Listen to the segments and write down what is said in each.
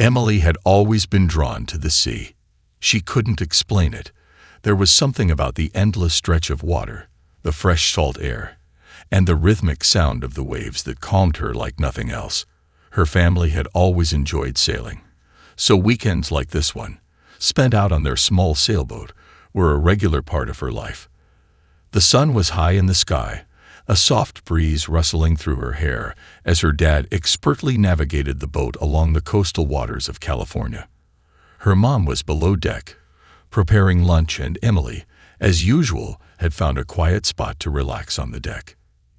Emily had always been drawn to the sea. She couldn't explain it. There was something about the endless stretch of water, the fresh salt air, and the rhythmic sound of the waves that calmed her like nothing else. Her family had always enjoyed sailing, so weekends like this one, spent out on their small sailboat, were a regular part of her life. The sun was high in the sky, a soft breeze rustling through her hair as her dad expertly navigated the boat along the coastal waters of California. Her mom was below deck, preparing lunch, and Emily, as usual, had found a quiet spot to relax on the deck.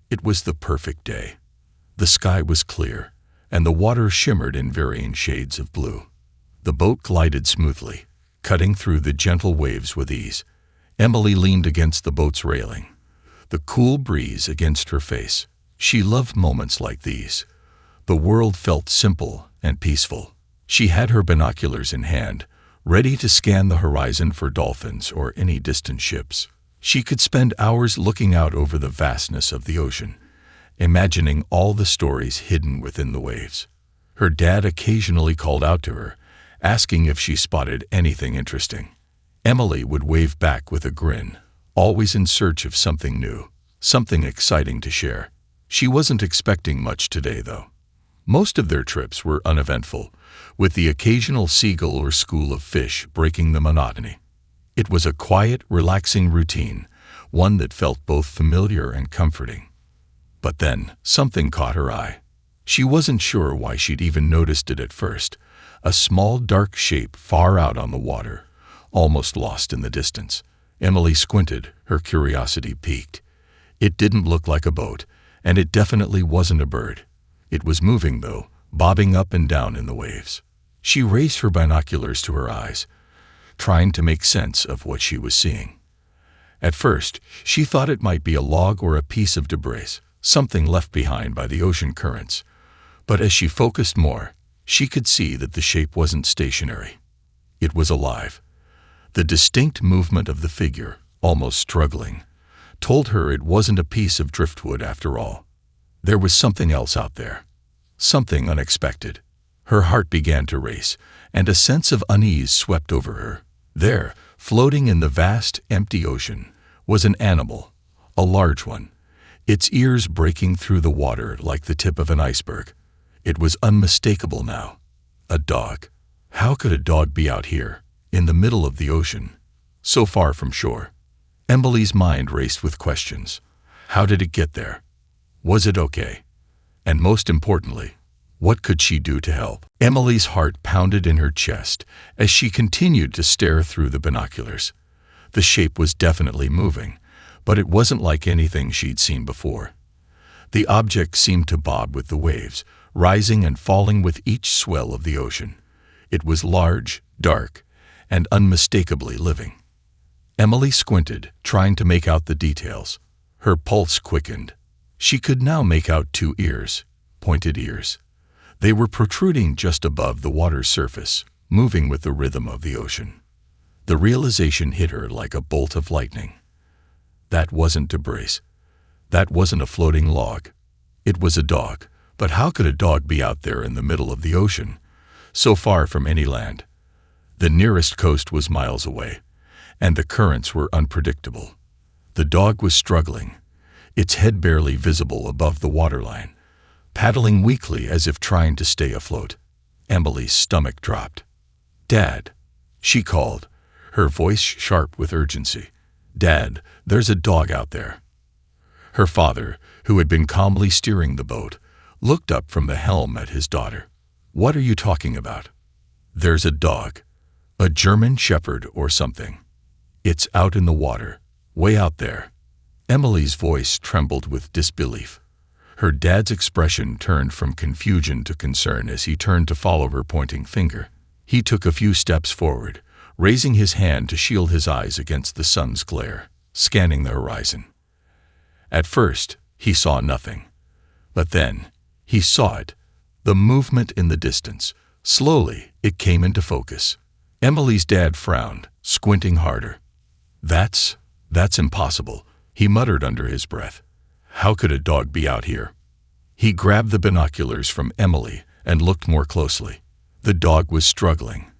It was the perfect day. The sky was clear, and the water shimmered in varying shades of blue. The boat glided smoothly, cutting through the gentle waves with ease. Emily leaned against the boat's railing, the cool breeze against her face. She loved moments like these. The world felt simple and peaceful. She had her binoculars in hand, ready to scan the horizon for dolphins or any distant ships. She could spend hours looking out over the vastness of the ocean, imagining all the stories hidden within the waves. Her dad occasionally called out to her, asking if she spotted anything interesting. Emily would wave back with a grin, always in search of something new, something exciting to share. She wasn't expecting much today, though. Most of their trips were uneventful, with the occasional seagull or school of fish breaking the monotony. It was a quiet, relaxing routine, one that felt both familiar and comforting. But then, something caught her eye. She wasn't sure why she'd even noticed it at first. A small, dark shape far out on the water, almost lost in the distance. Emily squinted, her curiosity piqued. It didn't look like a boat, and it definitely wasn't a bird. It was moving, though, bobbing up and down in the waves. She raised her binoculars to her eyes, trying to make sense of what she was seeing. At first, she thought it might be a log or a piece of debris, something left behind by the ocean currents. But as she focused more, she could see that the shape wasn't stationary. It was alive. The distinct movement of the figure, almost struggling, told her it wasn't a piece of driftwood after all. There was something else out there, something unexpected. Her heart began to race, and a sense of unease swept over her. There, floating in the vast, empty ocean, was an animal, a large one, its ears breaking through the water like the tip of an iceberg. It was unmistakable now. A dog. How could a dog be out here, in the middle of the ocean, so far from shore? Emily's mind raced with questions. How did it get there? Was it okay? And most importantly, what could she do to help? Emily's heart pounded in her chest as she continued to stare through the binoculars. The shape was definitely moving, but it wasn't like anything she'd seen before. The object seemed to bob with the waves, rising and falling with each swell of the ocean. It was large, dark, and unmistakably living. Emily squinted, trying to make out the details. Her pulse quickened. She could now make out two ears, pointed ears. They were protruding just above the water's surface, moving with the rhythm of the ocean. The realization hit her like a bolt of lightning. That wasn't debris. That wasn't a floating log. It was a dog. But how could a dog be out there in the middle of the ocean, so far from any land? The nearest coast was miles away, and the currents were unpredictable. The dog was struggling, its head barely visible above the waterline, paddling weakly as if trying to stay afloat. Emily's stomach dropped. "Dad," she called, her voice sharp with urgency. "Dad, there's a dog out there." Her father, who had been calmly steering the boat, looked up from the helm at his daughter. "What are you talking about?" "There's a dog. A German shepherd or something. It's out in the water, way out there." Emily's voice trembled with disbelief. Her dad's expression turned from confusion to concern as he turned to follow her pointing finger. He took a few steps forward, raising his hand to shield his eyes against the sun's glare, scanning the horizon. At first, he saw nothing. But then, he saw it, the movement in the distance. Slowly, it came into focus. Emily's dad frowned, squinting harder. That's impossible," he muttered under his breath. "How could a dog be out here?" He grabbed the binoculars from Emily and looked more closely. The dog was struggling,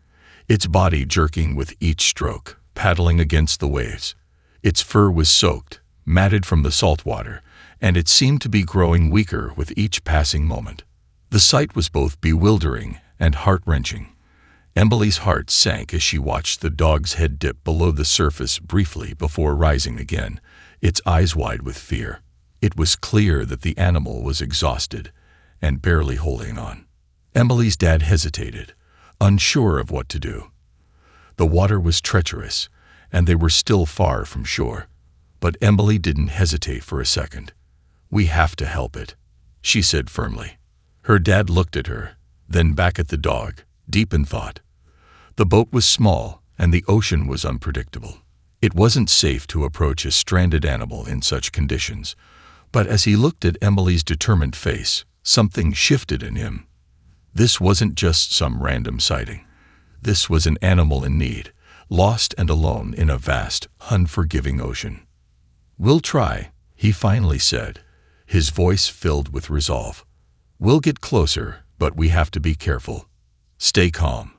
its body jerking with each stroke, paddling against the waves. Its fur was soaked, matted from the salt water, and it seemed to be growing weaker with each passing moment. The sight was both bewildering and heart-wrenching. Emily's heart sank as she watched the dog's head dip below the surface briefly before rising again, its eyes wide with fear. It was clear that the animal was exhausted and barely holding on. Emily's dad hesitated, unsure of what to do. The water was treacherous, and they were still far from shore. But Emily didn't hesitate for a second. "We have to help it," she said firmly. Her dad looked at her, then back at the dog, deep in thought. The boat was small, and the ocean was unpredictable. It wasn't safe to approach a stranded animal in such conditions. But as he looked at Emily's determined face, something shifted in him. This wasn't just some random sighting. This was an animal in need, lost and alone in a vast, unforgiving ocean. "We'll try," he finally said, his voice filled with resolve. "We'll get closer, but we have to be careful. Stay calm."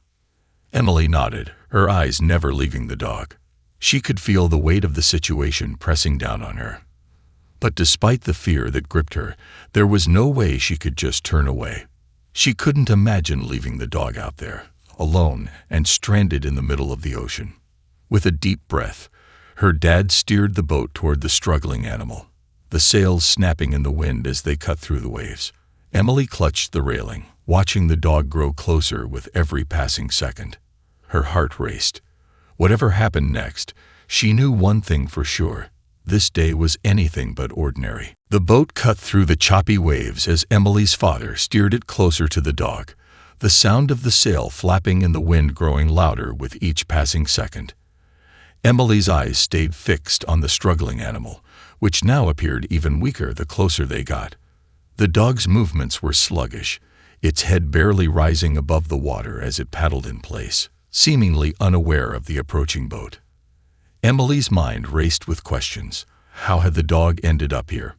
Emily nodded, her eyes never leaving the dog. She could feel the weight of the situation pressing down on her. But despite the fear that gripped her, there was no way she could just turn away. She couldn't imagine leaving the dog out there, alone and stranded in the middle of the ocean. With a deep breath, her dad steered the boat toward the struggling animal, the sails snapping in the wind as they cut through the waves. Emily clutched the railing, watching the dog grow closer with every passing second. Her heart raced. Whatever happened next, she knew one thing for sure. This day was anything but ordinary. The boat cut through the choppy waves as Emily's father steered it closer to the dog, the sound of the sail flapping in the wind growing louder with each passing second. Emily's eyes stayed fixed on the struggling animal, which now appeared even weaker the closer they got. The dog's movements were sluggish, its head barely rising above the water as it paddled in place, seemingly unaware of the approaching boat. Emily's mind raced with questions. How had the dog ended up here?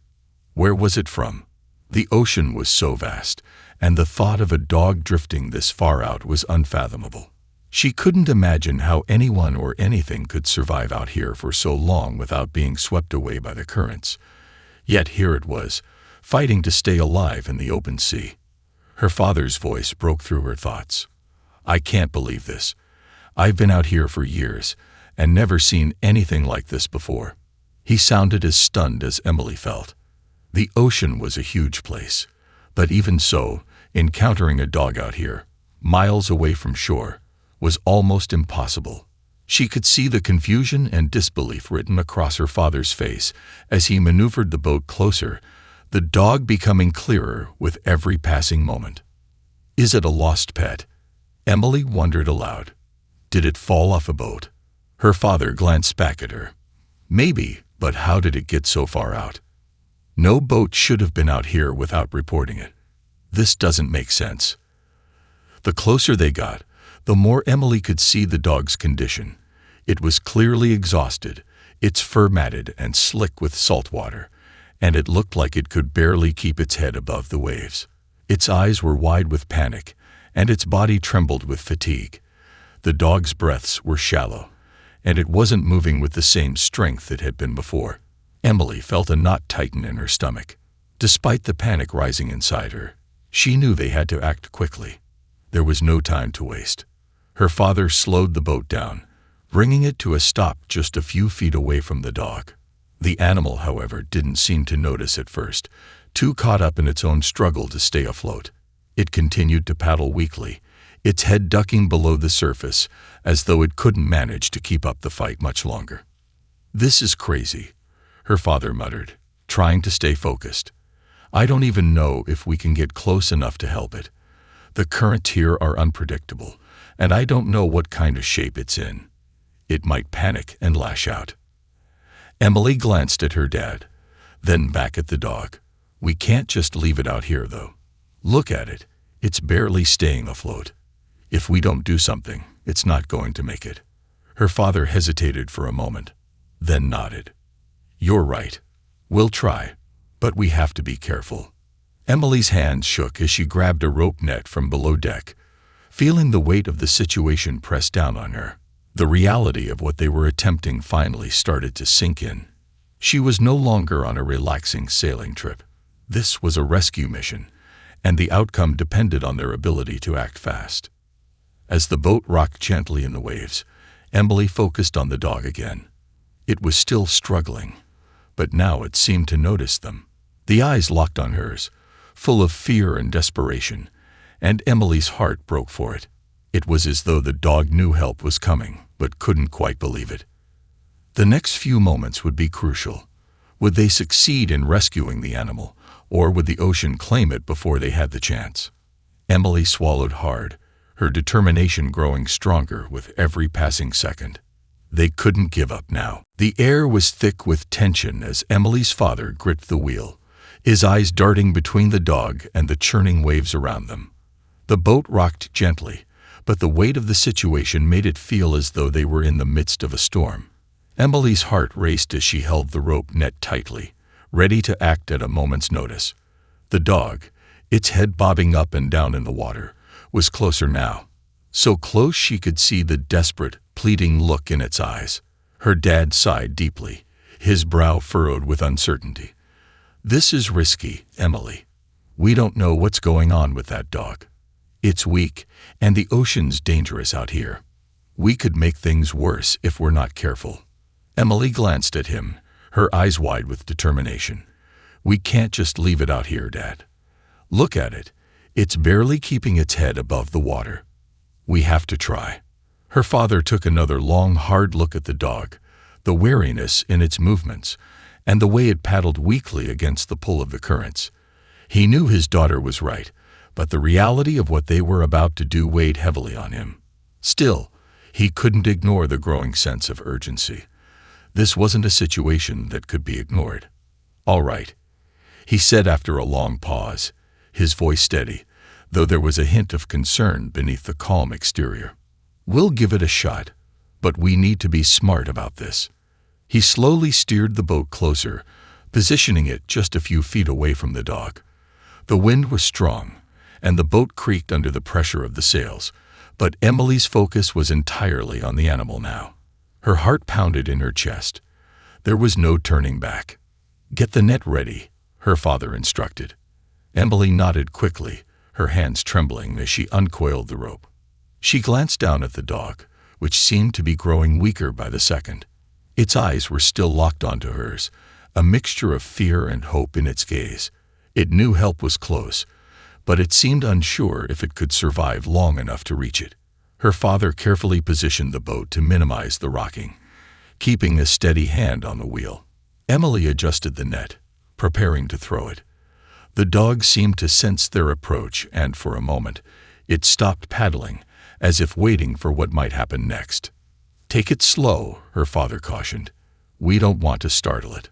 Where was it from? The ocean was so vast, and the thought of a dog drifting this far out was unfathomable. She couldn't imagine how anyone or anything could survive out here for so long without being swept away by the currents. Yet here it was, fighting to stay alive in the open sea. Her father's voice broke through her thoughts. "I can't believe this. I've been out here for years, and never seen anything like this before." He sounded as stunned as Emily felt. The ocean was a huge place, but even so, encountering a dog out here, miles away from shore, was almost impossible. She could see the confusion and disbelief written across her father's face as he maneuvered the boat closer, the dog becoming clearer with every passing moment. "Is it a lost pet?" Emily wondered aloud. "Did it fall off a boat?" Her father glanced back at her. "Maybe, but how did it get so far out? No boat should have been out here without reporting it. This doesn't make sense." The closer they got, the more Emily could see the dog's condition. It was clearly exhausted, its fur matted and slick with salt water, and it looked like it could barely keep its head above the waves. Its eyes were wide with panic, and its body trembled with fatigue. The dog's breaths were shallow, and it wasn't moving with the same strength it had been before. Emily felt a knot tighten in her stomach. Despite the panic rising inside her, she knew they had to act quickly. There was no time to waste. Her father slowed the boat down, bringing it to a stop just a few feet away from the dog. The animal, however, didn't seem to notice at first, too caught up in its own struggle to stay afloat. It continued to paddle weakly, its head ducking below the surface, as though it couldn't manage to keep up the fight much longer. "This is crazy," her father muttered, trying to stay focused. "I don't even know if we can get close enough to help it. The currents here are unpredictable, and I don't know what kind of shape it's in. It might panic and lash out." Emily glanced at her dad, then back at the dog. "We can't just leave it out here, though. Look at it. It's barely staying afloat. If we don't do something, it's not going to make it." Her father hesitated for a moment, then nodded. "You're right. We'll try, but we have to be careful." Emily's hands shook as she grabbed a rope net from below deck. feeling the weight of the situation press down on her. The reality of what they were attempting finally started to sink in. She was no longer on a relaxing sailing trip. This was a rescue mission, and the outcome depended on their ability to act fast. As the boat rocked gently in the waves, Emily focused on the dog again. It was still struggling, but now it seemed to notice them. The eyes locked on hers, full of fear and desperation, and Emily's heart broke for it. It was as though the dog knew help was coming, but couldn't quite believe it. The next few moments would be crucial. Would they succeed in rescuing the animal, or would the ocean claim it before they had the chance? Emily swallowed hard, her determination growing stronger with every passing second. They couldn't give up now. The air was thick with tension as Emily's father gripped the wheel, his eyes darting between the dog and the churning waves around them. The boat rocked gently, but the weight of the situation made it feel as though they were in the midst of a storm. Emily's heart raced as she held the rope net tightly, ready to act at a moment's notice. The dog, its head bobbing up and down in the water, was closer now. So close she could see the desperate, pleading look in its eyes. Her dad sighed deeply, his brow furrowed with uncertainty. "This is risky, Emily. We don't know what's going on with that dog. It's weak, and the ocean's dangerous out here. We could make things worse if we're not careful." Emily glanced at him, her eyes wide with determination. "We can't just leave it out here, Dad. Look at it. It's barely keeping its head above the water. We have to try." Her father took another long, hard look at the dog, the wariness in its movements, and the way it paddled weakly against the pull of the currents. He knew his daughter was right, but the reality of what they were about to do weighed heavily on him. Still, he couldn't ignore the growing sense of urgency. This wasn't a situation that could be ignored. "All right," he said after a long pause, his voice steady, though there was a hint of concern beneath the calm exterior. "We'll give it a shot, but we need to be smart about this." He slowly steered the boat closer, positioning it just a few feet away from the dog. The wind was strong, and the boat creaked under the pressure of the sails, but Emily's focus was entirely on the animal now. Her heart pounded in her chest. There was no turning back. "Get the net ready," her father instructed. Emily nodded quickly, her hands trembling as she uncoiled the rope. She glanced down at the dog, which seemed to be growing weaker by the second. Its eyes were still locked onto hers, a mixture of fear and hope in its gaze. It knew help was close, but it seemed unsure if it could survive long enough to reach it. Her father carefully positioned the boat to minimize the rocking, keeping a steady hand on the wheel. Emily adjusted the net, preparing to throw it. The dog seemed to sense their approach, and for a moment, it stopped paddling, as if waiting for what might happen next. "Take it slow," her father cautioned. "We don't want to startle it."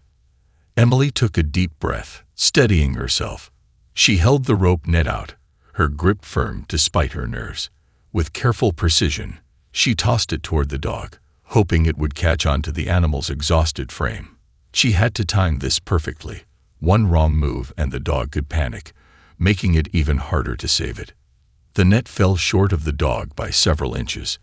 Emily took a deep breath, steadying herself. She held the rope net out, her grip firm despite her nerves. With careful precision, she tossed it toward the dog, hoping it would catch onto the animal's exhausted frame. She had to time this perfectly. One wrong move and the dog could panic, making it even harder to save it. The net fell short of the dog by several inches.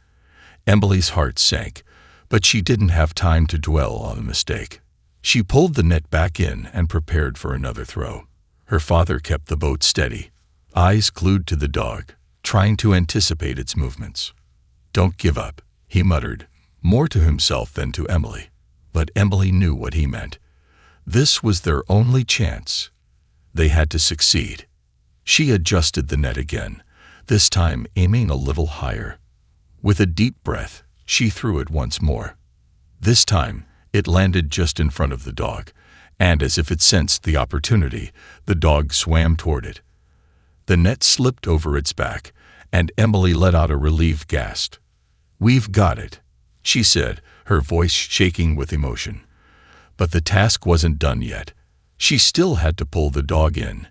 Emily's heart sank, but she didn't have time to dwell on the mistake. She pulled the net back in and prepared for another throw. Her father kept the boat steady, eyes glued to the dog, trying to anticipate its movements. "Don't give up," he muttered, more to himself than to Emily. But Emily knew what he meant. This was their only chance. They had to succeed. She adjusted the net again, this time aiming a little higher. With a deep breath, she threw it once more. This time, it landed just in front of the dog, and as if it sensed the opportunity, the dog swam toward it. The net slipped over its back, and Emily let out a relieved gasp. "We've got it," she said, her voice shaking with emotion. But the task wasn't done yet. She still had to pull the dog in,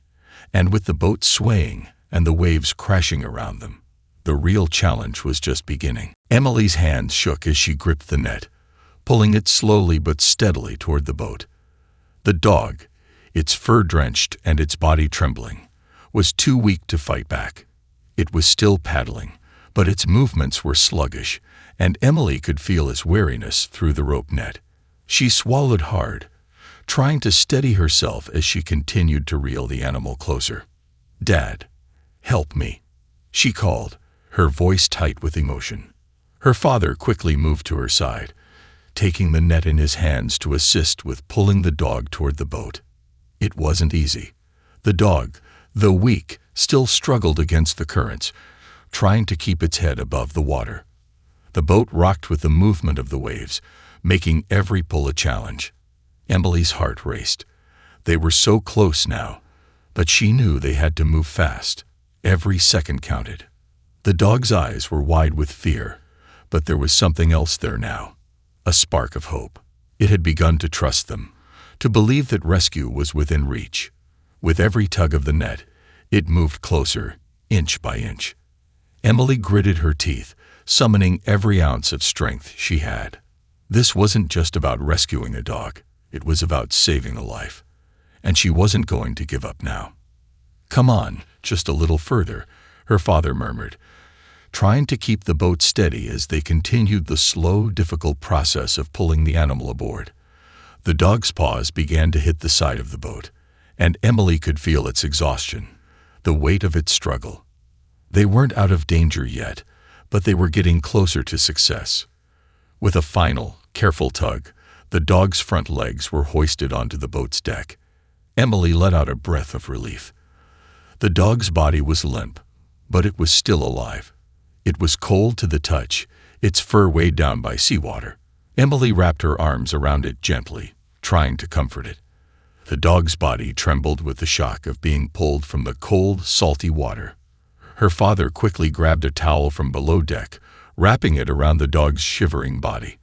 and with the boat swaying and the waves crashing around them, the real challenge was just beginning. Emily's hands shook as she gripped the net, pulling it slowly but steadily toward the boat. The dog, its fur drenched and its body trembling, was too weak to fight back. It was still paddling, but its movements were sluggish, and Emily could feel its weariness through the rope net. She swallowed hard, trying to steady herself as she continued to reel the animal closer. "Dad, help me," she called, her voice tight with emotion. Her father quickly moved to her side, taking the net in his hands to assist with pulling the dog toward the boat. It wasn't easy. The dog, though weak, still struggled against the currents, trying to keep its head above the water. The boat rocked with the movement of the waves, making every pull a challenge. Emily's heart raced. They were so close now, but she knew they had to move fast. Every second counted. The dog's eyes were wide with fear, but there was something else there now, a spark of hope. It had begun to trust them, to believe that rescue was within reach. With every tug of the net, it moved closer, inch by inch. Emily gritted her teeth, summoning every ounce of strength she had. This wasn't just about rescuing a dog. It was about saving a life. And she wasn't going to give up now. "Come on, just a little further," her father murmured, trying to keep the boat steady as they continued the slow, difficult process of pulling the animal aboard. The dog's paws began to hit the side of the boat, and Emily could feel its exhaustion, the weight of its struggle. They weren't out of danger yet, but they were getting closer to success. With a final, careful tug, the dog's front legs were hoisted onto the boat's deck. Emily let out a breath of relief. The dog's body was limp, but it was still alive. It was cold to the touch, its fur weighed down by seawater. Emily wrapped her arms around it gently, trying to comfort it. The dog's body trembled with the shock of being pulled from the cold, salty water. Her father quickly grabbed a towel from below deck, wrapping it around the dog's shivering body.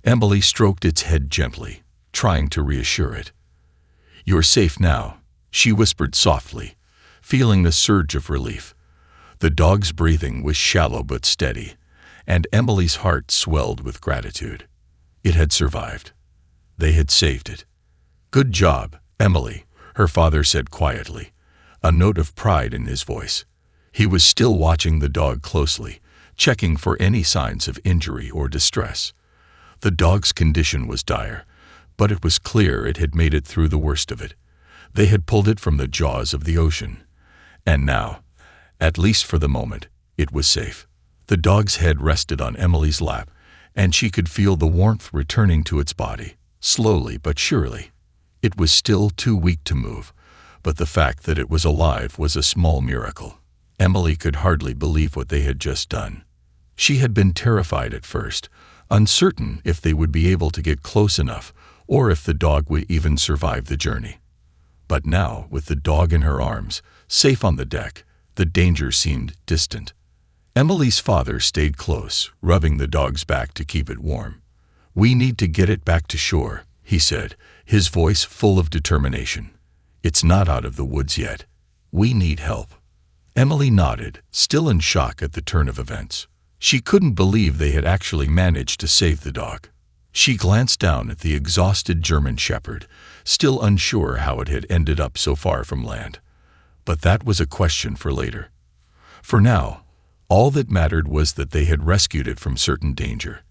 Emily stroked its head gently, trying to reassure it. "You're safe now," she whispered softly, feeling a surge of relief. The dog's breathing was shallow but steady, and Emily's heart swelled with gratitude. It had survived. They had saved it. "Good job, Emily," her father said quietly, a note of pride in his voice. He was still watching the dog closely, checking for any signs of injury or distress. The dog's condition was dire, but it was clear it had made it through the worst of it. They had pulled it from the jaws of the ocean. And now, at least for the moment, it was safe. The dog's head rested on Emily's lap, and she could feel the warmth returning to its body, slowly but surely. It was still too weak to move, but the fact that it was alive was a small miracle. Emily could hardly believe what they had just done. She had been terrified at first, uncertain if they would be able to get close enough or if the dog would even survive the journey. But now, with the dog in her arms, safe on the deck, the danger seemed distant. Emily's father stayed close, rubbing the dog's back to keep it warm. "We need to get it back to shore," he said, his voice full of determination. "It's not out of the woods yet. We need help." Emily nodded, still in shock at the turn of events. She couldn't believe they had actually managed to save the dog. She glanced down at the exhausted German shepherd, still unsure how it had ended up so far from land. But that was a question for later. For now, all that mattered was that they had rescued it from certain danger.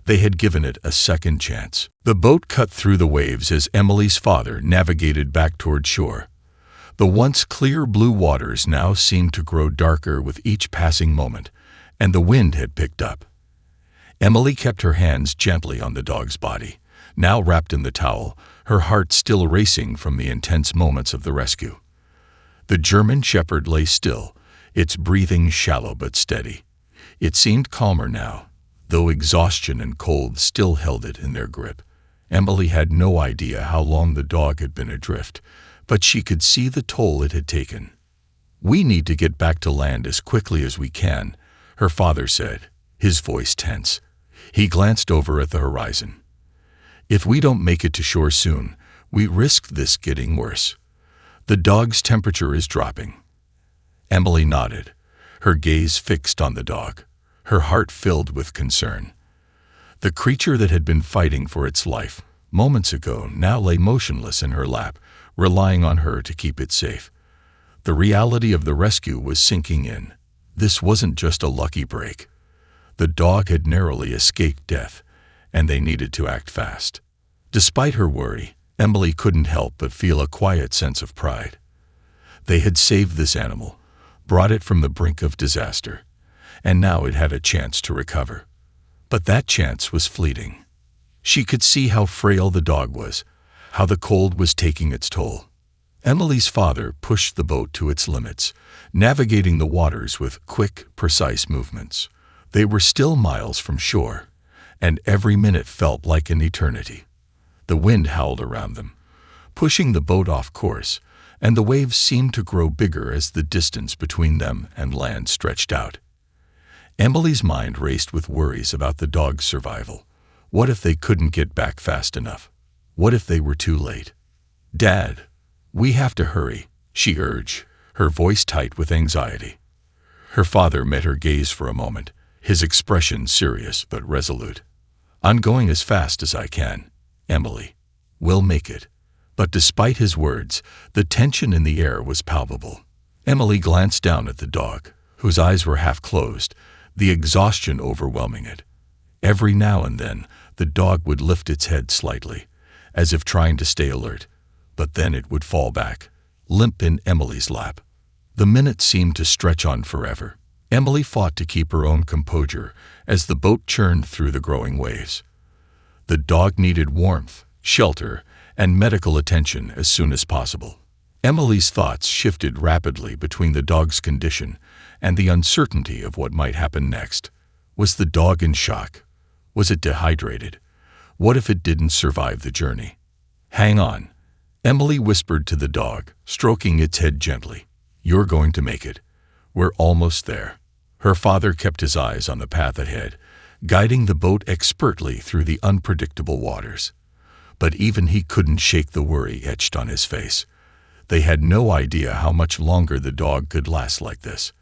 They had given it a second chance. The boat cut through the waves as Emily's father navigated back toward shore. The once clear blue waters now seemed to grow darker with each passing moment, and the wind had picked up. Emily kept her hands gently on the dog's body, now wrapped in the towel, her heart still racing from the intense moments of the rescue. The German shepherd lay still, its breathing shallow but steady. It seemed calmer now, though exhaustion and cold still held it in their grip. Emily had no idea how long the dog had been adrift, but she could see the toll it had taken. "We need to get back to land as quickly as we can," her father said, his voice tense. He glanced over at the horizon. "If we don't make it to shore soon, we risk this getting worse. The dog's temperature is dropping." Emily nodded, her gaze fixed on the dog, her heart filled with concern. The creature that had been fighting for its life moments ago now lay motionless in her lap, relying on her to keep it safe. The reality of the rescue was sinking in. This wasn't just a lucky break. The dog had narrowly escaped death, and they needed to act fast. Despite her worry, Emily couldn't help but feel a quiet sense of pride. They had saved this animal, brought it from the brink of disaster, and now it had a chance to recover. But that chance was fleeting. She could see how frail the dog was, how the cold was taking its toll. Emily's father pushed the boat to its limits, navigating the waters with quick, precise movements. They were still miles from shore, and every minute felt like an eternity. The wind howled around them, pushing the boat off course, and the waves seemed to grow bigger as the distance between them and land stretched out. Emily's mind raced with worries about the dog's survival. What if they couldn't get back fast enough? What if they were too late? "Dad, we have to hurry," she urged, her voice tight with anxiety. Her father met her gaze for a moment, his expression serious but resolute. "I'm going as fast as I can, Emily. We'll make it." But despite his words, the tension in the air was palpable. Emily glanced down at the dog, whose eyes were half closed, the exhaustion overwhelming it. Every now and then, the dog would lift its head slightly, as if trying to stay alert, but then it would fall back, limp in Emily's lap. The minutes seemed to stretch on forever. Emily fought to keep her own composure as the boat churned through the growing waves. The dog needed warmth, shelter, and medical attention as soon as possible. Emily's thoughts shifted rapidly between the dog's condition and the uncertainty of what might happen next. Was the dog in shock? Was it dehydrated? What if it didn't survive the journey? "Hang on," Emily whispered to the dog, stroking its head gently. "You're going to make it. We're almost there." Her father kept his eyes on the path ahead, guiding the boat expertly through the unpredictable waters. But even he couldn't shake the worry etched on his face. They had no idea how much longer the dog could last like this.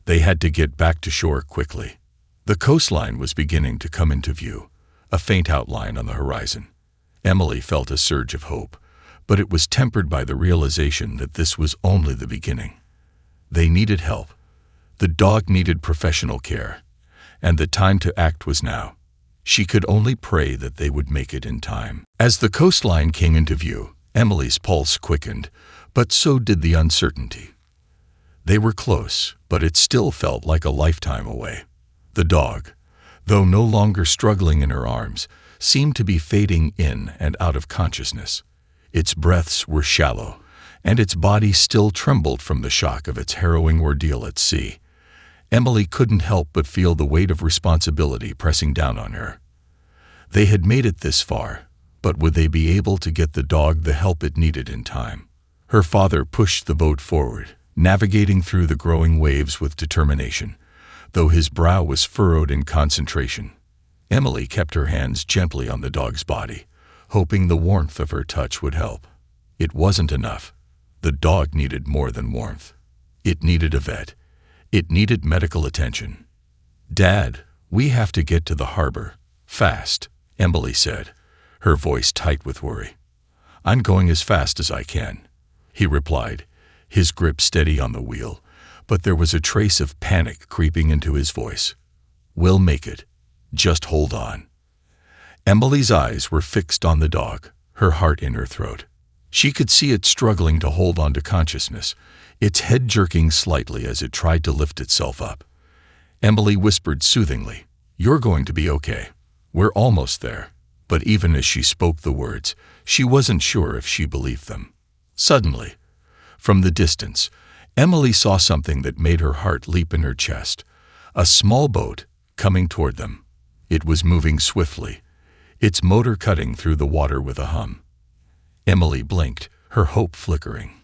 They had to get back to shore quickly. The coastline was beginning to come into view, a faint outline on the horizon. Emily felt a surge of hope, but it was tempered by the realization that this was only the beginning. They needed help. The dog needed professional care, and the time to act was now. She could only pray that they would make it in time. As the coastline came into view, Emily's pulse quickened, but so did the uncertainty. They were close, but it still felt like a lifetime away. The dog, though no longer struggling in her arms, seemed to be fading in and out of consciousness. Its breaths were shallow, and its body still trembled from the shock of its harrowing ordeal at sea. Emily couldn't help but feel the weight of responsibility pressing down on her. They had made it this far, but would they be able to get the dog the help it needed in time? Her father pushed the boat forward, navigating through the growing waves with determination, though his brow was furrowed in concentration. Emily kept her hands gently on the dog's body, hoping the warmth of her touch would help. It wasn't enough. The dog needed more than warmth. It needed a vet. It needed medical attention. "Dad, we have to get to the harbor, fast," Emily said, her voice tight with worry. "I'm going as fast as I can," he replied, his grip steady on the wheel, but there was a trace of panic creeping into his voice. "We'll make it. Just hold on." Emily's eyes were fixed on the dog, her heart in her throat. She could see it struggling to hold on to consciousness, its head jerking slightly as it tried to lift itself up. Emily whispered soothingly, "You're going to be okay. We're almost there." But even as she spoke the words, she wasn't sure if she believed them. Suddenly, from the distance, Emily saw something that made her heart leap in her chest. A small boat coming toward them. It was moving swiftly, its motor cutting through the water with a hum. Emily blinked, her hope flickering.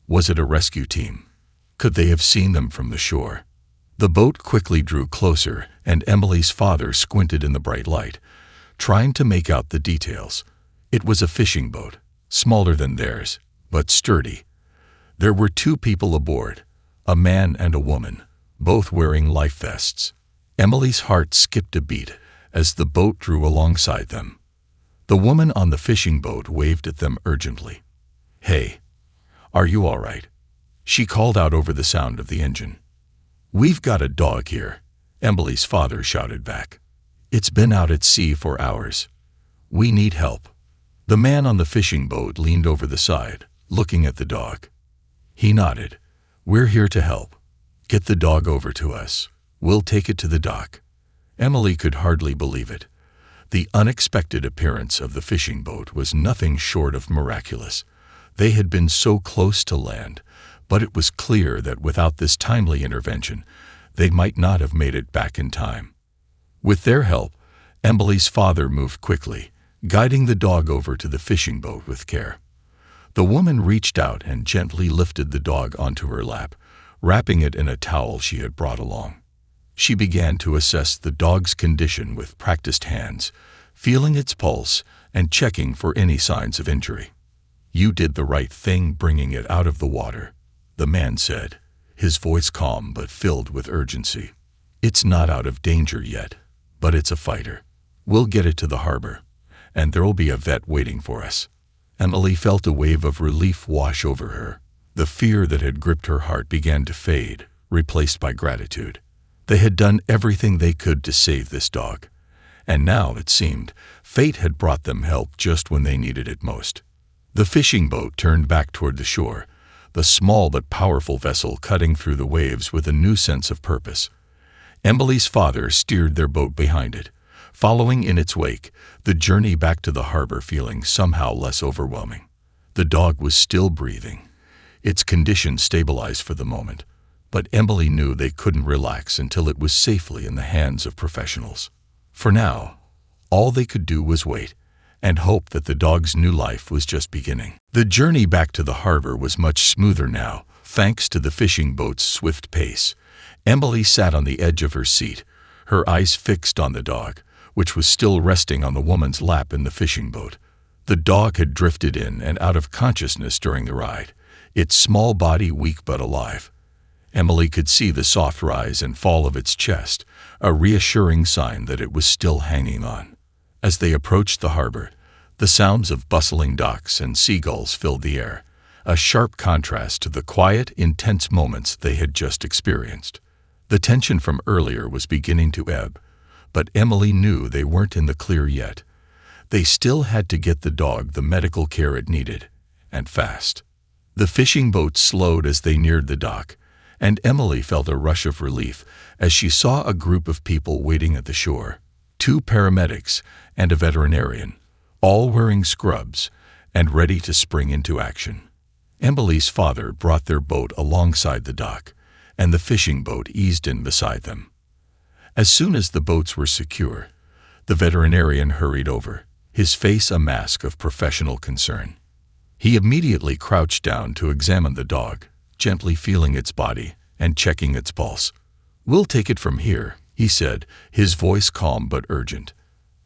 Was it a rescue team? Could they have seen them from the shore? The boat quickly drew closer, and Emily's father squinted in the bright light, trying to make out the details. It was a fishing boat, smaller than theirs, but sturdy. There were 2 people aboard, a man and a woman, both wearing life vests. Emily's heart skipped a beat as the boat drew alongside them. The woman on the fishing boat waved at them urgently. "Hey, are you all right?" she called out over the sound of the engine. "We've got a dog here," Emily's father shouted back. "It's been out at sea for hours. We need help." The man on the fishing boat leaned over the side, looking at the dog. He nodded. "We're here to help. Get the dog over to us. We'll take it to the dock." Emily could hardly believe it. The unexpected appearance of the fishing boat was nothing short of miraculous. They had been so close to land, but it was clear that without this timely intervention, they might not have made it back in time. With their help, Emily's father moved quickly, guiding the dog over to the fishing boat with care. The woman reached out and gently lifted the dog onto her lap, wrapping it in a towel she had brought along. She began to assess the dog's condition with practiced hands, feeling its pulse and checking for any signs of injury. "You did the right thing bringing it out of the water," the man said, his voice calm but filled with urgency. "It's not out of danger yet, but it's a fighter. We'll get it to the harbor, and there'll be a vet waiting for us." Emily felt a wave of relief wash over her. The fear that had gripped her heart began to fade, replaced by gratitude. They had done everything they could to save this dog, and now, it seemed, fate had brought them help just when they needed it most. The fishing boat turned back toward the shore, the small but powerful vessel cutting through the waves with a new sense of purpose. Emily's father steered their boat behind it, following in its wake, the journey back to the harbor feeling somehow less overwhelming. The dog was still breathing. Its condition stabilized for the moment, but Emily knew they couldn't relax until it was safely in the hands of professionals. For now, all they could do was wait and hope that the dog's new life was just beginning. The journey back to the harbor was much smoother now, thanks to the fishing boat's swift pace. Emily sat on the edge of her seat, her eyes fixed on the dog, which was still resting on the woman's lap in the fishing boat. The dog had drifted in and out of consciousness during the ride, its small body weak but alive. Emily could see the soft rise and fall of its chest, a reassuring sign that it was still hanging on. As they approached the harbor, the sounds of bustling docks and seagulls filled the air, a sharp contrast to the quiet, intense moments they had just experienced. The tension from earlier was beginning to ebb, but Emily knew they weren't in the clear yet. They still had to get the dog the medical care it needed, and fast. The fishing boat slowed as they neared the dock, and Emily felt a rush of relief as she saw a group of people waiting at the shore. 2 paramedics and a veterinarian, all wearing scrubs and ready to spring into action. Emily's father brought their boat alongside the dock, and the fishing boat eased in beside them. As soon as the boats were secure, the veterinarian hurried over, his face a mask of professional concern. He immediately crouched down to examine the dog, gently feeling its body and checking its pulse. "We'll take it from here," he said, his voice calm but urgent.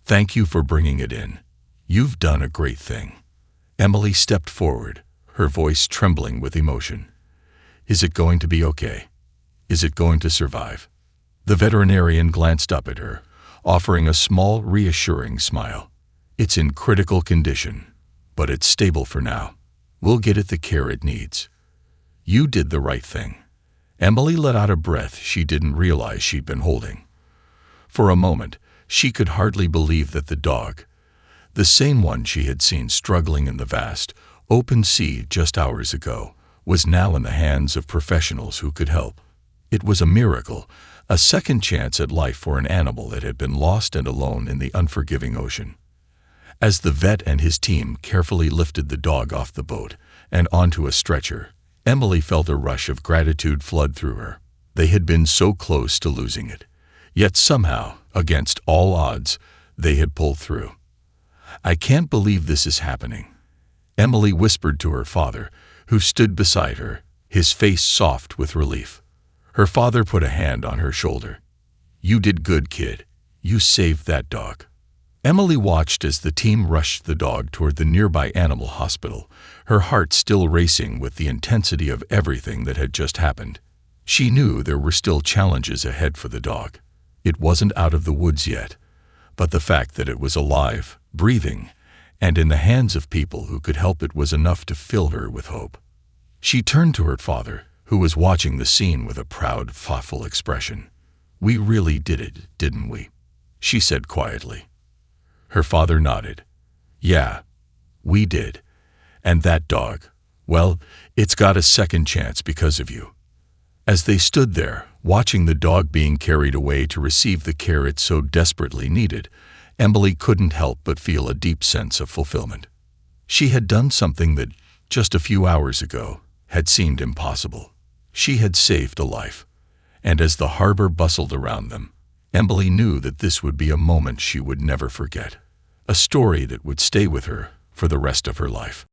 "Thank you for bringing it in. You've done a great thing." Emily stepped forward, her voice trembling with emotion. "Is it going to be okay? Is it going to survive?" The veterinarian glanced up at her, offering a small, reassuring smile. "It's in critical condition, but it's stable for now. We'll get it the care it needs." "You did the right thing." Emily let out a breath she didn't realize she'd been holding. For a moment, she could hardly believe that the dog, the same one she had seen struggling in the vast, open sea just hours ago, was now in the hands of professionals who could help. It was a miracle, a second chance at life for an animal that had been lost and alone in the unforgiving ocean. As the vet and his team carefully lifted the dog off the boat and onto a stretcher, Emily felt a rush of gratitude flood through her. They had been so close to losing it, yet somehow, against all odds, they had pulled through. "I can't believe this is happening," Emily whispered to her father, who stood beside her, his face soft with relief. Her father put a hand on her shoulder. "You did good, kid. You saved that dog." Emily watched as the team rushed the dog toward the nearby animal hospital, her heart still racing with the intensity of everything that had just happened. She knew there were still challenges ahead for the dog. It wasn't out of the woods yet, but the fact that it was alive, breathing, and in the hands of people who could help it was enough to fill her with hope. She turned to her father, who was watching the scene with a proud, thoughtful expression. "We really did it, didn't we?" she said quietly. Her father nodded. "Yeah, we did. And that dog, well, it's got a second chance because of you." As they stood there, watching the dog being carried away to receive the care it so desperately needed, Emily couldn't help but feel a deep sense of fulfillment. She had done something that, just a few hours ago, had seemed impossible. She had saved a life, and as the harbor bustled around them, Emily knew that this would be a moment she would never forget, a story that would stay with her for the rest of her life.